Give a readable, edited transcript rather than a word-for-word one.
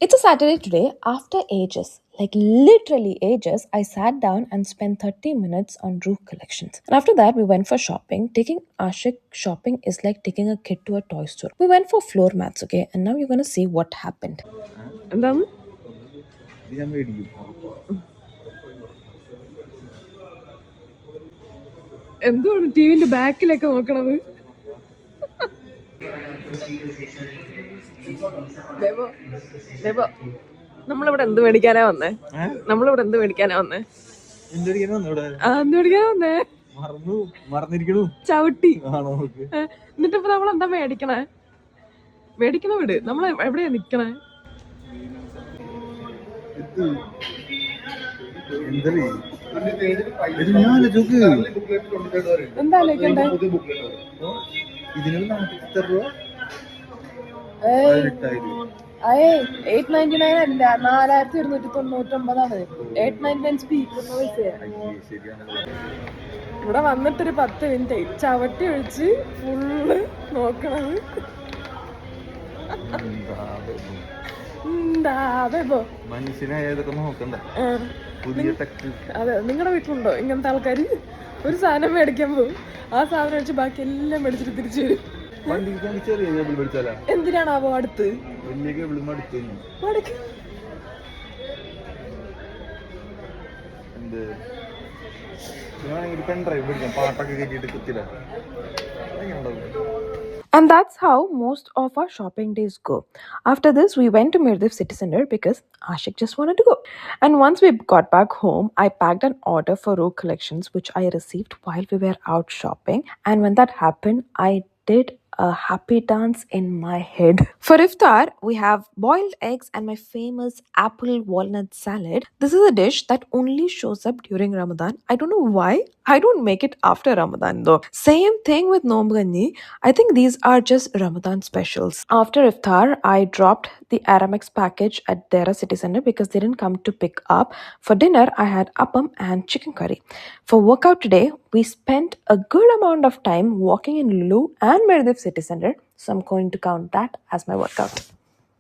It's a Saturday today. After ages, like literally ages, I sat down and spent 30 minutes on Rook collections. And after that, we went for shopping. Taking Ashik shopping is like taking a kid to a toy store. We went for floor mats, okay? And now you're gonna see what happened. എന്താണ് എന്തുകൊണ്ട് ടിവിന്റെ ബാക്കിലൊക്കെ നോക്കണത്? നമ്മളിവിടെ എന്ത് മേടിക്കാനാ വന്നേ? എന്ത് മേടിക്കാനാ വന്നേ? ചവിട്ടി. എന്നിട്ടിപ്പോ നമ്മളെന്താ മേടിക്കണേ? മേടിക്കണ വിട്, നമ്മൾ എവിടെയാ നിക്കണേ? എന്താ ആലോചിക്കണ്ടേ? 899 അല്ല, 4299. 899 സ്പീക്കറിന് പൈസ. ഇവിടെ വന്നിട്ടൊരു 10 മിനിറ്റ് ചവിട്ടി ഒഴിച്ച് ഫുള്ള് നോക്കണത്. അതെ, നിങ്ങളുടെ വീട്ടിലുണ്ടോ ഇങ്ങനത്തെ ആൾക്കാര്? ഒരു സാധനം മേടിക്കാൻ പോകും, ആ സാധനം വെച്ച് ബാക്കി എല്ലാം മേടിച്ചിട്ട് തിരിച്ചു വരും. എന്തിനാണാവോ അടുത്ത്? And that's how most of our shopping days go. After this, we went to Mirdiv City Center because Ashik just wanted to go. And once we got back home, I packed an order for Rogue Collections, which I received while we were out shopping. And when that happened, I did a happy dance in my head. For iftar, we have boiled eggs and my famous apple walnut salad. This is a dish that only shows up during Ramadan. I don't know why. I don't make it after Ramadan though. Same thing with Noam Ganni. I think these are just Ramadan specials. After iftar, I dropped the Aramex package at Dera City Center because they didn't come to pick up. For dinner, I had appam and chicken curry. For workout today, we spent a good amount of time walking in Lulu and Mirdiv City Center, so I'm going to count that as my workout.